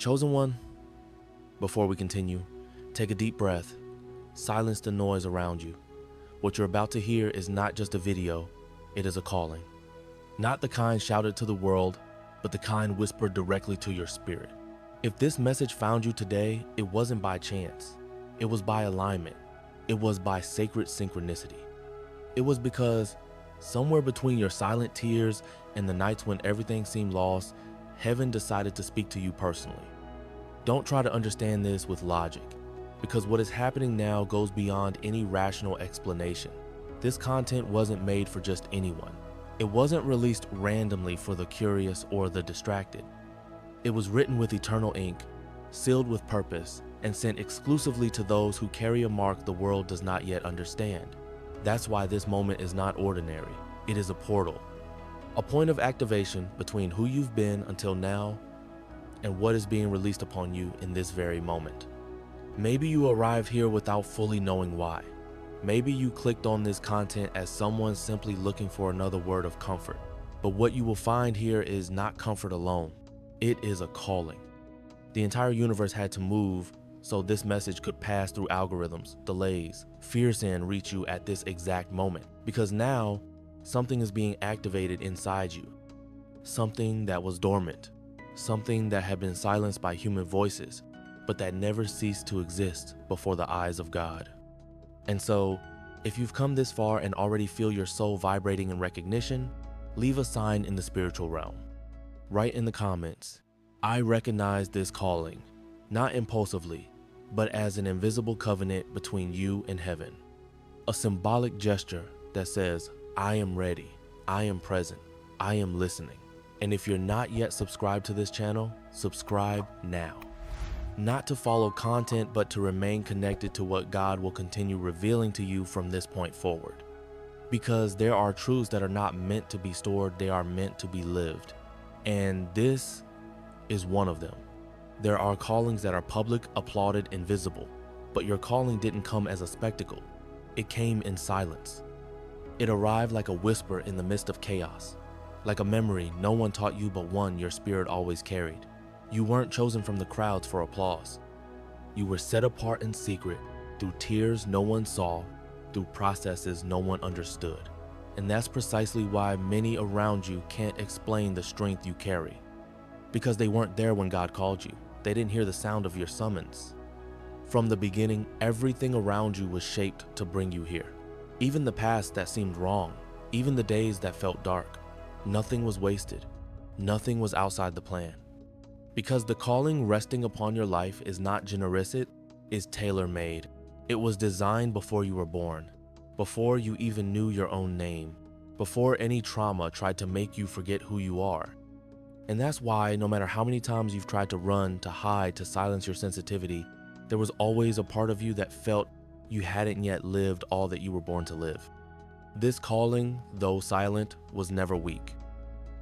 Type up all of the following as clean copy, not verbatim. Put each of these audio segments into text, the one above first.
Chosen one, before we continue, take a deep breath, silence the noise around you. What you're about to hear is not just a video, it is a calling. Not the kind shouted to the world, but the kind whispered directly to your spirit. If this message found you today, it wasn't by chance. It was by alignment. It was by sacred synchronicity. It was because somewhere between your silent tears and the nights when everything seemed lost, heaven decided to speak to you personally. Don't try to understand this with logic, because what is happening now goes beyond any rational explanation. This content wasn't made for just anyone. It wasn't released randomly for the curious or the distracted. It was written with eternal ink, sealed with purpose, and sent exclusively to those who carry a mark the world does not yet understand. That's why this moment is not ordinary. It is a portal, a point of activation between who you've been until now and what is being released upon you in this very moment. Maybe you arrived here without fully knowing why. Maybe you clicked on this content as someone simply looking for another word of comfort. But what you will find here is not comfort alone. It is a calling. The entire universe had to move so this message could pass through algorithms, delays, fears, and reach you at this exact moment. Because now, something is being activated inside you. Something that was dormant. Something that had been silenced by human voices, but that never ceased to exist before the eyes of God. And so, if you've come this far and already feel your soul vibrating in recognition, leave a sign in the spiritual realm. Write in the comments, I recognize this calling, not impulsively, but as an invisible covenant between you and heaven. A symbolic gesture that says, I am ready, I am present, I am listening. And if you're not yet subscribed to this channel, subscribe now. Not to follow content, but to remain connected to what God will continue revealing to you from this point forward. Because there are truths that are not meant to be stored, they are meant to be lived. And this is one of them. There are callings that are public, applauded, and visible, but your calling didn't come as a spectacle. It came in silence. It arrived like a whisper in the midst of chaos, like a memory no one taught you but one your spirit always carried. You weren't chosen from the crowds for applause. You were set apart in secret, through tears no one saw, through processes no one understood. And that's precisely why many around you can't explain the strength you carry. Because they weren't there when God called you. They didn't hear the sound of your summons. From the beginning, everything around you was shaped to bring you here. Even the past that seemed wrong, even the days that felt dark. Nothing was wasted. Nothing was outside the plan. Because the calling resting upon your life is not generous, it is tailor-made. It was designed before you were born, before you even knew your own name, before any trauma tried to make you forget who you are. And that's why no matter how many times you've tried to run, to hide, to silence your sensitivity, there was always a part of you that felt you hadn't yet lived all that you were born to live. This calling, though silent, was never weak.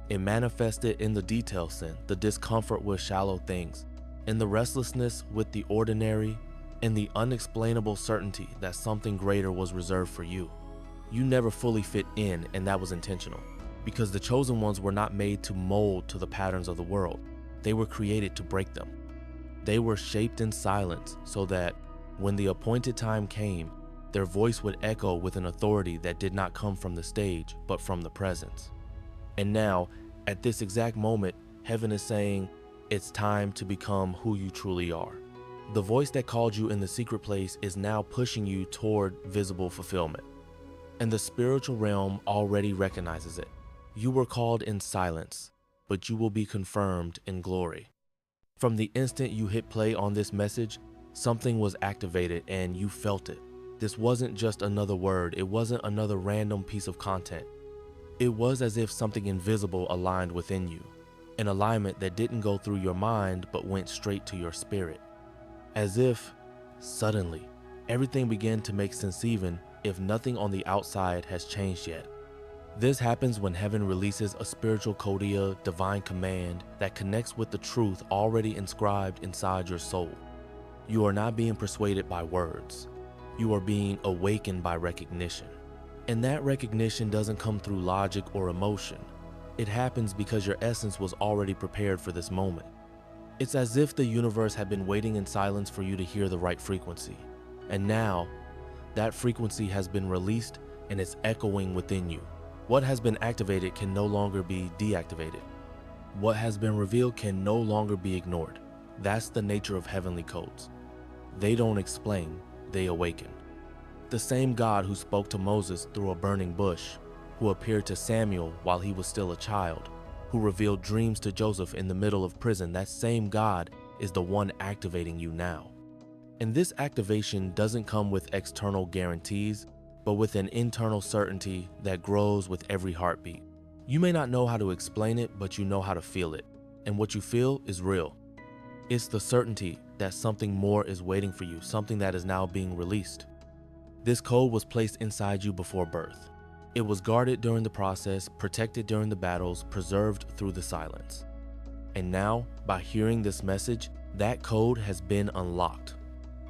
It manifested in the detail sin, the discomfort with shallow things, in the restlessness with the ordinary, and the unexplainable certainty that something greater was reserved for you. You never fully fit in, and that was intentional. Because the chosen ones were not made to mold to the patterns of the world. They were created to break them. They were shaped in silence so that when the appointed time came, their voice would echo with an authority that did not come from the stage, but from the presence. And now, at this exact moment, heaven is saying, it's time to become who you truly are. The voice that called you in the secret place is now pushing you toward visible fulfillment. And the spiritual realm already recognizes it. You were called in silence, but you will be confirmed in glory. From the instant you hit play on this message, something was activated and you felt it. This wasn't just another word. It wasn't another random piece of content. It was as if something invisible aligned within you, an alignment that didn't go through your mind but went straight to your spirit. As if, suddenly, everything began to make sense even if nothing on the outside has changed yet. This happens when heaven releases a spiritual kodia, divine command that connects with the truth already inscribed inside your soul. You are not being persuaded by words. You are being awakened by recognition. And that recognition doesn't come through logic or emotion. It happens because your essence was already prepared for this moment. It's as if the universe had been waiting in silence for you to hear the right frequency. And now, that frequency has been released and is echoing within you. What has been activated can no longer be deactivated. What has been revealed can no longer be ignored. That's the nature of heavenly codes. They don't explain, they awaken. The same God who spoke to Moses through a burning bush, who appeared to Samuel while he was still a child, who revealed dreams to Joseph in the middle of prison, that same God is the one activating you now. And this activation doesn't come with external guarantees, but with an internal certainty that grows with every heartbeat. You may not know how to explain it, but you know how to feel it. And what you feel is real. It's the certainty that something more is waiting for you, something that is now being released. This code was placed inside you before birth. It was guarded during the process, protected during the battles, preserved through the silence. And now, by hearing this message, that code has been unlocked.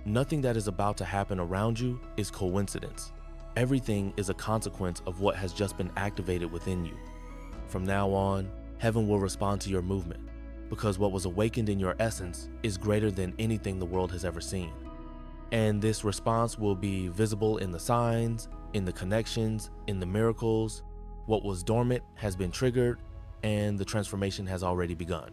Nothing that is about to happen around you is coincidence. Everything is a consequence of what has just been activated within you. From now on, heaven will respond to your movement, because what was awakened in your essence is greater than anything the world has ever seen. And this response will be visible in the signs, in the connections, in the miracles. What was dormant has been triggered, and the transformation has already begun.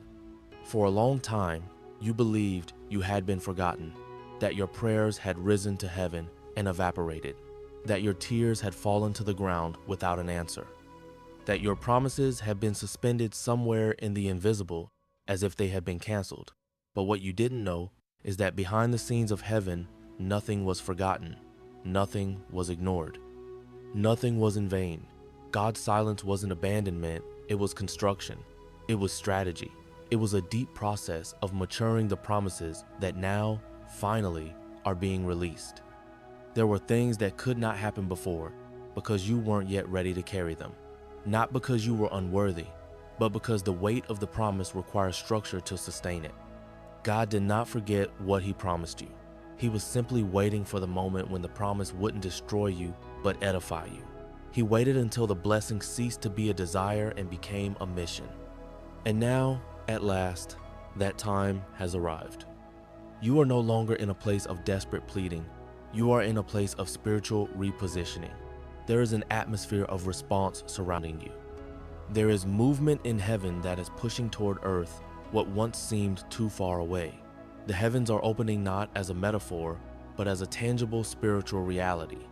For a long time, you believed you had been forgotten, that your prayers had risen to heaven and evaporated, that your tears had fallen to the ground without an answer, that your promises had been suspended somewhere in the invisible as if they had been canceled. But what you didn't know is that behind the scenes of heaven, nothing was forgotten, nothing was ignored, nothing was in vain. God's silence wasn't abandonment, it was construction, it was strategy. It was a deep process of maturing the promises that now, finally, are being released. There were things that could not happen before because you weren't yet ready to carry them. Not because you were unworthy, but because the weight of the promise requires structure to sustain it. God did not forget what He promised you. He was simply waiting for the moment when the promise wouldn't destroy you, but edify you. He waited until the blessing ceased to be a desire and became a mission. And now, at last, that time has arrived. You are no longer in a place of desperate pleading. You are in a place of spiritual repositioning. There is an atmosphere of response surrounding you. There is movement in heaven that is pushing toward earth what once seemed too far away. The heavens are opening not as a metaphor, but as a tangible spiritual reality.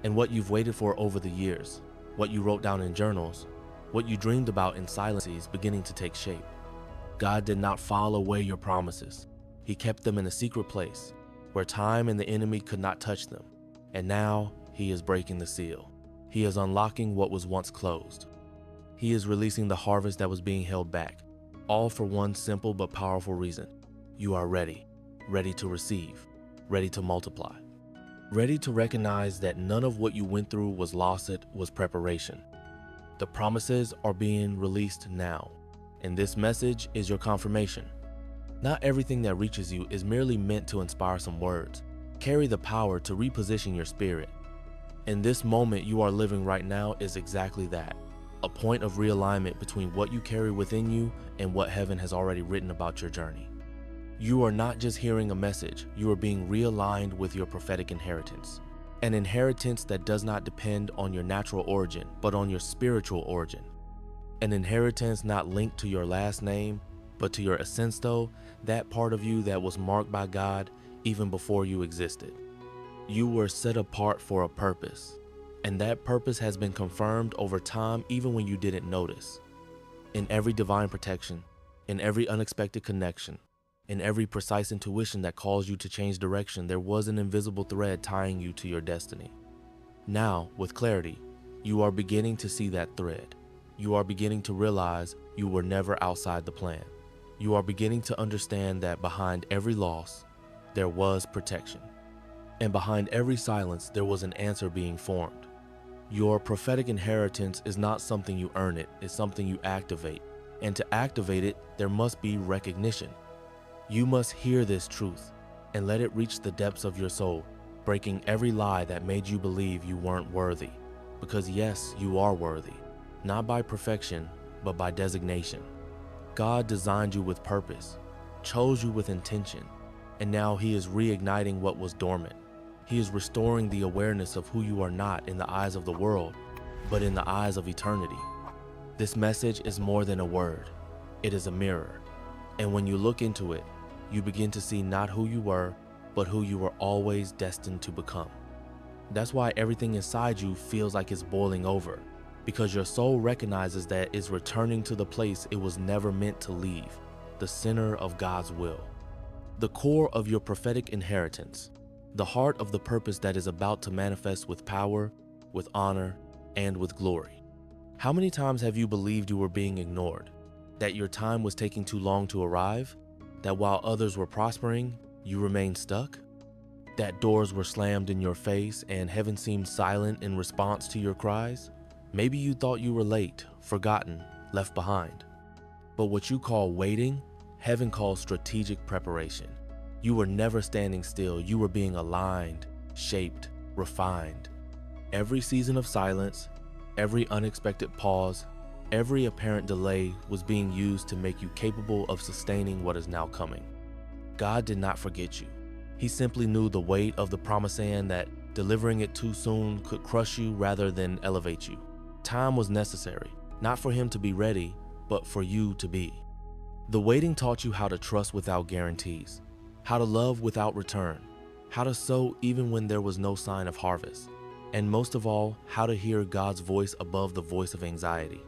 And what you've waited for over the years, what you wrote down in journals, what you dreamed about in silence is beginning to take shape. God did not file away your promises. He kept them in a secret place where time and the enemy could not touch them. And now He is breaking the seal. He is unlocking what was once closed. He is releasing the harvest that was being held back, all for one simple but powerful reason. You are ready, ready to receive, ready to multiply, ready to recognize that none of what you went through was lost, it was preparation. The promises are being released now, and this message is your confirmation. Not everything that reaches you is merely meant to inspire some words. Carry the power to reposition your spirit. And this moment you are living right now is exactly that, a point of realignment between what you carry within you and what heaven has already written about your journey. You are not just hearing a message, you are being realigned with your prophetic inheritance. An inheritance that does not depend on your natural origin, but on your spiritual origin. An inheritance not linked to your last name, but to your ascenso, that part of you that was marked by God even before you existed. You were set apart for a purpose, and that purpose has been confirmed over time even when you didn't notice. In every divine protection, in every unexpected connection, in every precise intuition that calls you to change direction, there was an invisible thread tying you to your destiny. Now, with clarity, you are beginning to see that thread. You are beginning to realize you were never outside the plan. You are beginning to understand that behind every loss, there was protection. And behind every silence, there was an answer being formed. Your prophetic inheritance is not something you earn, it's something you activate. And to activate it, there must be recognition. You must hear this truth and let it reach the depths of your soul, breaking every lie that made you believe you weren't worthy. Because yes, you are worthy, not by perfection, but by designation. God designed you with purpose. chose you with intention, and now He is reigniting what was dormant. He is restoring the awareness of who you are not in the eyes of the world, but in the eyes of eternity. This message is more than a word. It is a mirror. And when you look into it, you begin to see not who you were, but who you were always destined to become. That's why everything inside you feels like it's boiling over, because your soul recognizes that it's returning to the place it was never meant to leave, the center of God's will, the core of your prophetic inheritance, the heart of the purpose that is about to manifest with power, with honor, and with glory. How many times have you believed you were being ignored, that your time was taking too long to arrive, that while others were prospering, you remained stuck? That doors were slammed in your face and heaven seemed silent in response to your cries? Maybe you thought you were late, forgotten, left behind. But what you call waiting, heaven calls strategic preparation. You were never standing still. You were being aligned, shaped, refined. Every season of silence, every unexpected pause, every apparent delay was being used to make you capable of sustaining what is now coming. God did not forget you. He simply knew the weight of the promised land, that delivering it too soon could crush you rather than elevate you. Time was necessary, not for Him to be ready, but for you to be. The waiting taught you how to trust without guarantees, how to love without return, how to sow even when there was no sign of harvest, and most of all, how to hear God's voice above the voice of anxiety.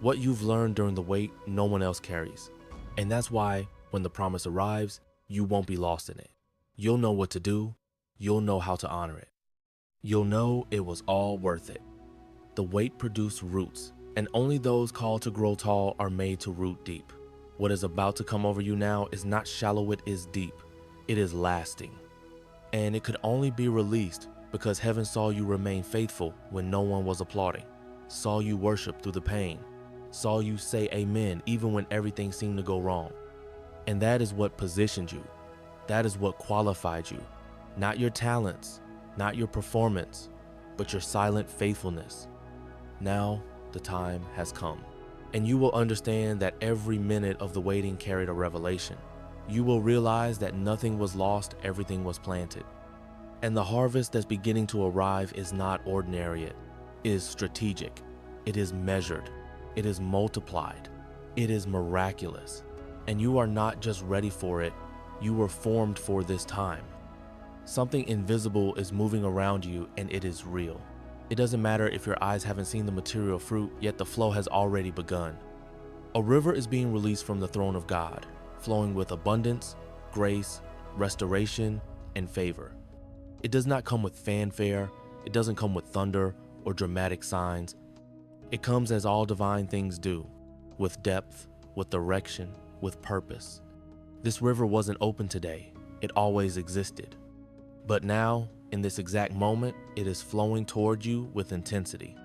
What you've learned during the wait, no one else carries. And that's why, when the promise arrives, you won't be lost in it. You'll know what to do. You'll know how to honor it. You'll know it was all worth it. The wait produced roots, and only those called to grow tall are made to root deep. What is about to come over you now is not shallow, it is deep. It is lasting. And it could only be released because heaven saw you remain faithful when no one was applauding, saw you worship through the pain, saw you say amen even when everything seemed to go wrong. And that is what positioned you. That is what qualified you. Not your talents, not your performance, but your silent faithfulness. Now the time has come, and you will understand that every minute of the waiting carried a revelation. You will realize that nothing was lost, everything was planted. And the harvest that's beginning to arrive is not ordinary, it is strategic, it is measured, it is multiplied, it is miraculous. And you are not just ready for it, you were formed for this time. Something invisible is moving around you, and it is real. It doesn't matter if your eyes haven't seen the material fruit, yet the flow has already begun. A river is being released from the throne of God, flowing with abundance, grace, restoration, and favor. It does not come with fanfare, it doesn't come with thunder or dramatic signs. It comes as all divine things do, with depth, with direction, with purpose. This river wasn't open today, it always existed. But now, in this exact moment, it is flowing toward you with intensity.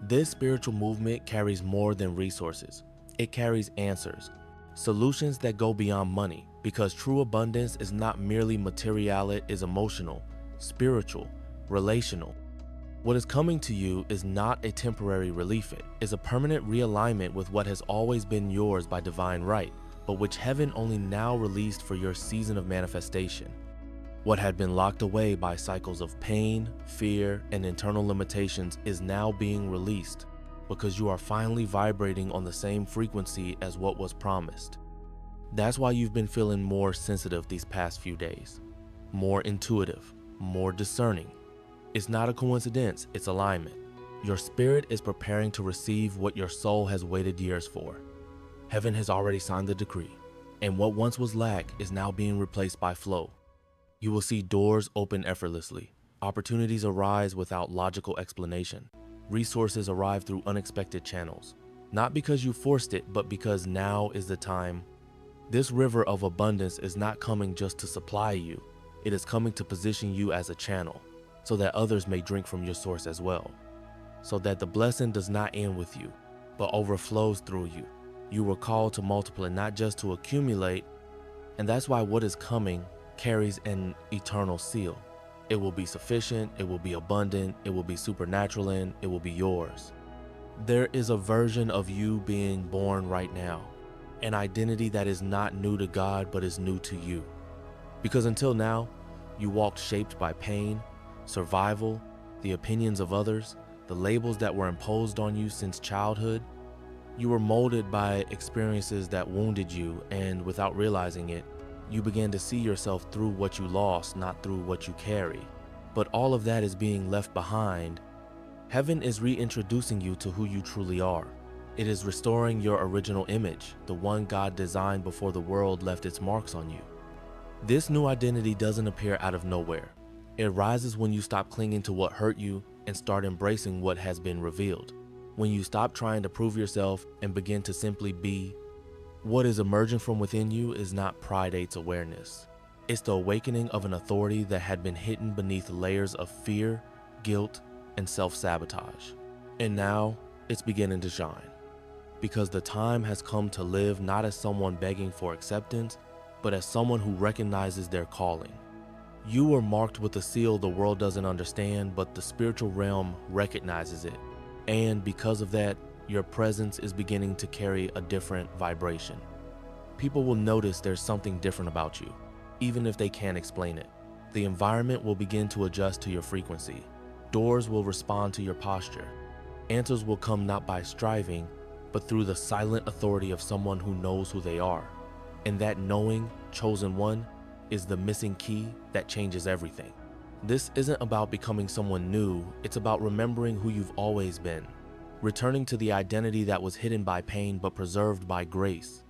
This spiritual movement carries more than resources. It carries answers, solutions that go beyond money, because true abundance is not merely material, it is emotional, spiritual, relational. What is coming to you is not a temporary relief, it is a permanent realignment with what has always been yours by divine right, but which heaven only now released for your season of manifestation. What had been locked away by cycles of pain, fear, and internal limitations is now being released because you are finally vibrating on the same frequency as what was promised. That's why you've been feeling more sensitive these past few days, more intuitive, more discerning. It's not a coincidence, it's alignment. Your spirit is preparing to receive what your soul has waited years for. Heaven has already signed the decree, and what once was lack is now being replaced by flow. You will see doors open effortlessly, opportunities arise without logical explanation, resources arrive through unexpected channels, not because you forced it, but because now is the time. This river of abundance is not coming just to supply you, it is coming to position you as a channel, so that others may drink from your source as well, so that the blessing does not end with you, but overflows through you. You were called to multiply, not just to accumulate, and that's why what is coming carries an eternal seal. It will be sufficient, it will be abundant, it will be supernatural, and it will be yours. There is a version of you being born right now. an identity that is not new to God but is new to you. Because until now, you walked shaped by pain, survival, the opinions of others, the labels that were imposed on you since childhood. You were molded by experiences that wounded you, and without realizing it, you began to see yourself through what you lost, not through what you carry. But all of that is being left behind. Heaven is reintroducing you to who you truly are. It is restoring your original image, the one God designed before the world left its marks on you. This new identity doesn't appear out of nowhere. It rises when you stop clinging to what hurt you and start embracing what has been revealed. When you stop trying to prove yourself and begin to simply be. What is emerging from within you is not pridate's awareness. It's the awakening of an authority that had been hidden beneath layers of fear, guilt, and self-sabotage. And now it's beginning to shine. Because the time has come to live not as someone begging for acceptance, but as someone who recognizes their calling. You were marked with a seal the world doesn't understand, but the spiritual realm recognizes it. And because of that, your presence is beginning to carry a different vibration. People will notice there's something different about you, even if they can't explain it. The environment will begin to adjust to your frequency. Doors will respond to your posture. Answers will come not by striving, but through the silent authority of someone who knows who they are. And that knowing, chosen one, is the missing key that changes everything. This isn't about becoming someone new, it's about remembering who you've always been. Returning to the identity that was hidden by pain but preserved by grace.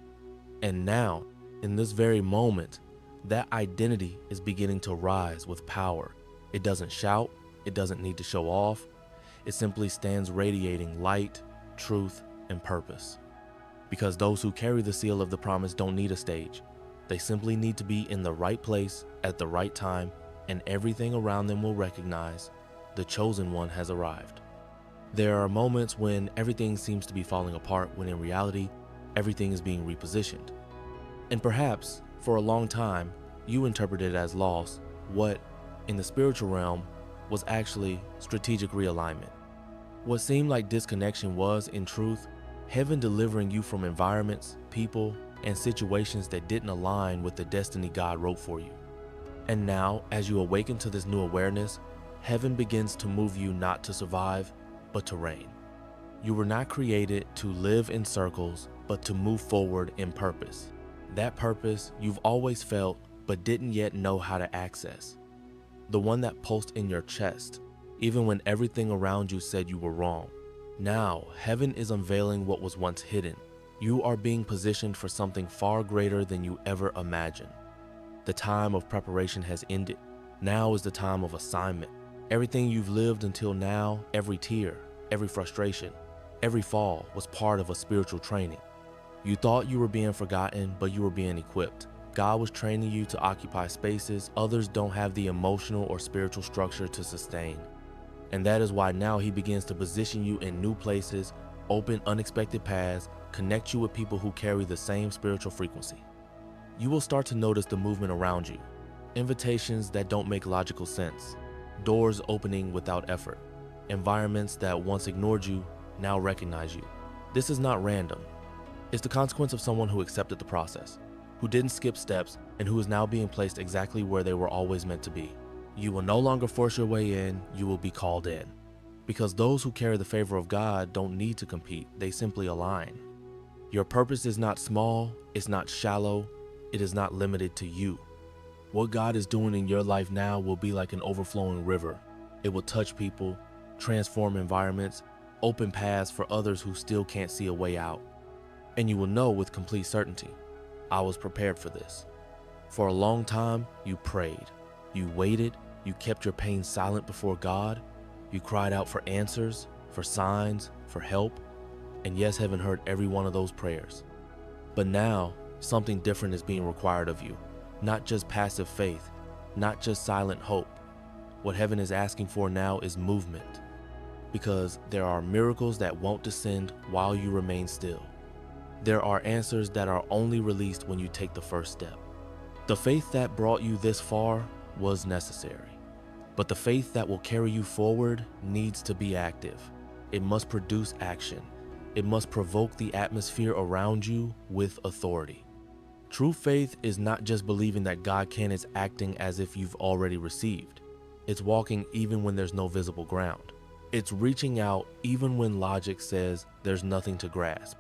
And now, in this very moment, that identity is beginning to rise with power. It doesn't shout, it doesn't need to show off, it simply stands radiating light, truth, and purpose. Because those who carry the seal of the promise don't need a stage. They simply need to be in the right place at the right time, and everything around them will recognize the chosen one has arrived. There are moments when everything seems to be falling apart, when in reality, everything is being repositioned. And perhaps, for a long time, you interpreted as loss what, in the spiritual realm, was actually strategic realignment. What seemed like disconnection was, in truth, heaven delivering you from environments, people, and situations that didn't align with the destiny God wrote for you. And now, as you awaken to this new awareness, heaven begins to move you not to survive, but to reign. You were not created to live in circles, but to move forward in purpose. That purpose you've always felt, but didn't yet know how to access. The one that pulsed in your chest, even when everything around you said you were wrong. Now, heaven is unveiling what was once hidden. You are being positioned for something far greater than you ever imagined. The time of preparation has ended. Now is the time of assignment. Everything you've lived until now, every tear, every frustration, every fall was part of a spiritual training. You thought you were being forgotten, but you were being equipped. God was training you to occupy spaces others don't have the emotional or spiritual structure to sustain. And that is why now He begins to position you in new places, open unexpected paths, connect you with people who carry the same spiritual frequency. You will start to notice the movement around you, invitations that don't make logical sense, doors opening without effort, environments that once ignored you now recognize you. This is not random. It's the consequence of someone who accepted the process, who didn't skip steps, and who is now being placed exactly where they were always meant to be. You will no longer force your way in, you will be called in. Because those who carry the favor of God don't need to compete, they simply align. Your purpose is not small, it's not shallow, it is not limited to you. What God is doing in your life now will be like an overflowing river. It will touch people, transform environments, open paths for others who still can't see a way out. And you will know with complete certainty, I was prepared for this. For a long time, you prayed, you waited, you kept your pain silent before God, you cried out for answers, for signs, for help, and yes, heaven heard every one of those prayers. But now, something different is being required of you. Not just passive faith, not just silent hope. What heaven is asking for now is movement. Because there are miracles that won't descend while you remain still. There are answers that are only released when you take the first step. The faith that brought you this far was necessary. But the faith that will carry you forward needs to be active. It must produce action. It must provoke the atmosphere around you with authority. True faith is not just believing that God can, it's acting as if you've already received. It's walking even when there's no visible ground. It's reaching out even when logic says there's nothing to grasp.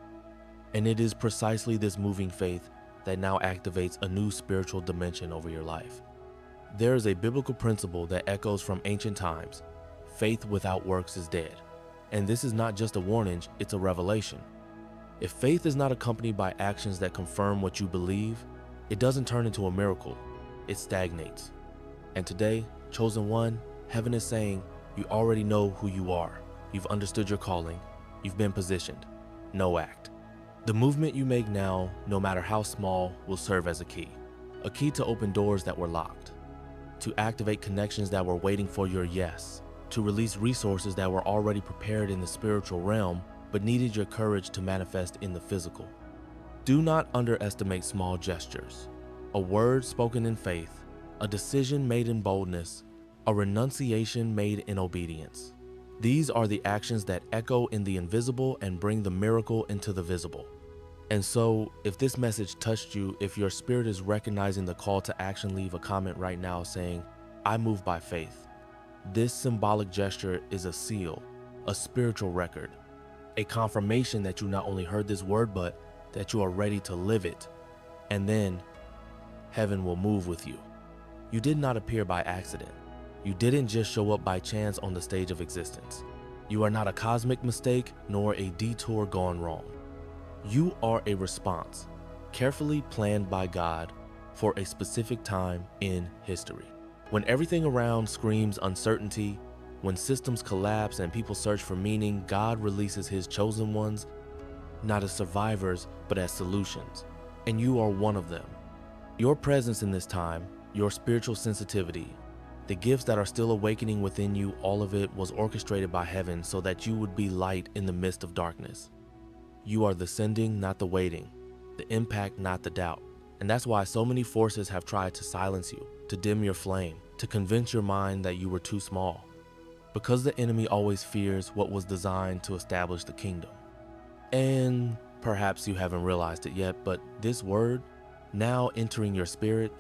And it is precisely this moving faith that now activates a new spiritual dimension over your life. There is a biblical principle that echoes from ancient times: faith without works is dead. And this is not just a warning, it's a revelation. If faith is not accompanied by actions that confirm what you believe, it doesn't turn into a miracle, it stagnates. And today, chosen one, heaven is saying, you already know who you are. You've understood your calling. You've been positioned. Now act. The movement you make now, no matter how small, will serve as a key to open doors that were locked, to activate connections that were waiting for your yes, to release resources that were already prepared in the spiritual realm but needed your courage to manifest in the physical. Do not underestimate small gestures. A word spoken in faith, a decision made in boldness, a renunciation made in obedience. These are the actions that echo in the invisible and bring the miracle into the visible. And so, if this message touched you, if your spirit is recognizing the call to action, leave a comment right now saying, I move by faith. This symbolic gesture is a seal, a spiritual record, a confirmation that you not only heard this word, but that you are ready to live it. And then heaven will move with you. You did not appear by accident. You didn't just show up by chance on the stage of existence. You are not a cosmic mistake nor a detour gone wrong. You are a response, carefully planned by God for a specific time in history. When everything around screams uncertainty, when systems collapse and people search for meaning, God releases his chosen ones, not as survivors, but as solutions. And you are one of them. Your presence in this time, your spiritual sensitivity, the gifts that are still awakening within you, all of it was orchestrated by heaven so that you would be light in the midst of darkness. You are the sending, not the waiting, the impact, not the doubt. And that's why so many forces have tried to silence you, to dim your flame, to convince your mind that you were too small. Because the enemy always fears what was designed to establish the kingdom. And perhaps you haven't realized it yet, but this word, now entering your spirit,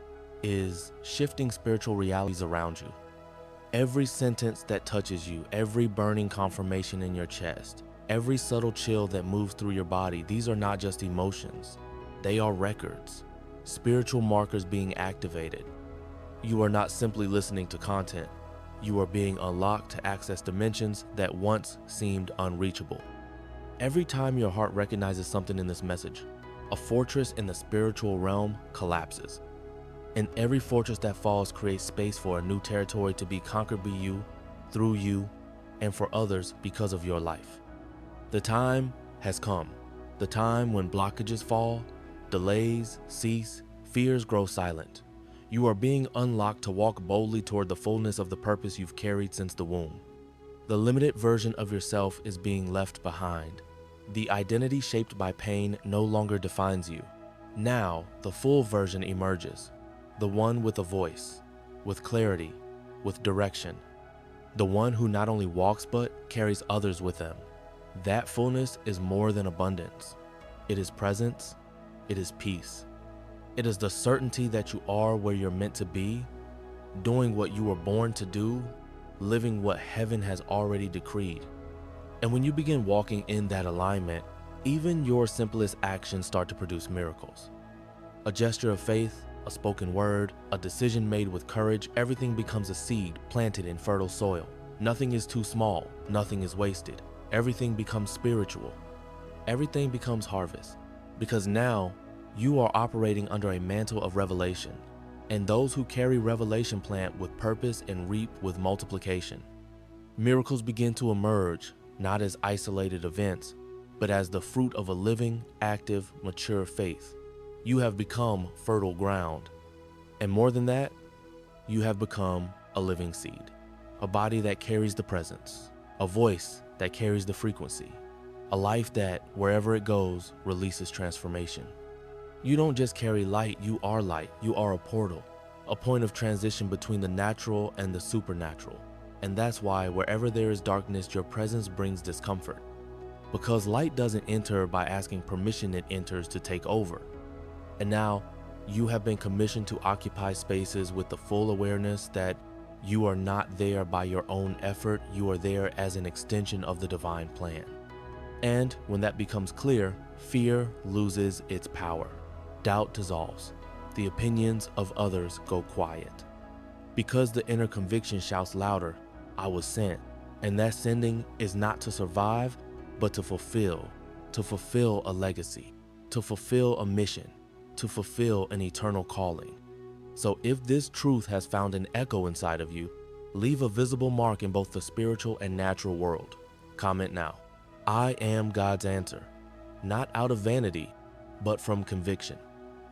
is shifting spiritual realities around you. Every sentence that touches you, every burning confirmation in your chest, every subtle chill that moves through your body, these are not just emotions. They are records, spiritual markers being activated. You are not simply listening to content. You are being unlocked to access dimensions that once seemed unreachable. Every time your heart recognizes something in this message, a fortress in the spiritual realm collapses. And every fortress that falls creates space for a new territory to be conquered by you, through you, and for others because of your life. The time has come. The time when blockages fall, delays cease, fears grow silent. You are being unlocked to walk boldly toward the fullness of the purpose you've carried since the womb. The limited version of yourself is being left behind. The identity shaped by pain no longer defines you. Now, the full version emerges. The one with a voice, with clarity, with direction. The one who not only walks but carries others with them. That fullness is more than abundance. It is presence. It is peace. It is the certainty that you are where you're meant to be, doing what you were born to do, living what heaven has already decreed. And when you begin walking in that alignment, even your simplest actions start to produce miracles. A gesture of faith, a spoken word, a decision made with courage, everything becomes a seed planted in fertile soil. Nothing is too small, nothing is wasted. Everything becomes spiritual. Everything becomes harvest. Because now, you are operating under a mantle of revelation, and those who carry revelation plant with purpose and reap with multiplication. Miracles begin to emerge, not as isolated events, but as the fruit of a living, active, mature faith. You have become fertile ground. And more than that, you have become a living seed, a body that carries the presence, a voice that carries the frequency, a life that, wherever it goes, releases transformation. You don't just carry light, you are light. You are a portal, a point of transition between the natural and the supernatural. And that's why wherever there is darkness, your presence brings discomfort. Because light doesn't enter by asking permission, it enters to take over. And now you have been commissioned to occupy spaces with the full awareness that you are not there by your own effort, you are there as an extension of the divine plan. And when that becomes clear, fear loses its power. Doubt dissolves. The opinions of others go quiet. Because the inner conviction shouts louder, I was sent. And that sending is not to survive, but to fulfill a legacy, to fulfill a mission, to fulfill an eternal calling. So if this truth has found an echo inside of you, leave a visible mark in both the spiritual and natural world. Comment now. I am God's answer, not out of vanity, but from conviction,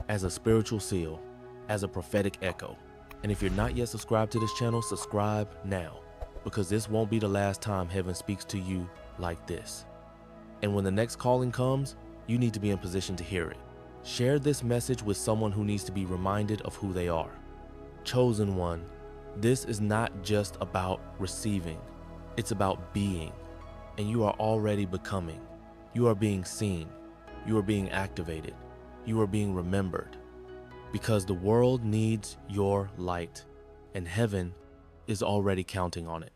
as a spiritual seal, as a prophetic echo. And if you're not yet subscribed to this channel, subscribe now, because this won't be the last time heaven speaks to you like this. And when the next calling comes, you need to be in position to hear it. Share this message with someone who needs to be reminded of who they are. Chosen one, this is not just about receiving, it's about being. And you are already becoming. You are being seen. You are being activated. You are being remembered. Because the world needs your light, and heaven is already counting on it.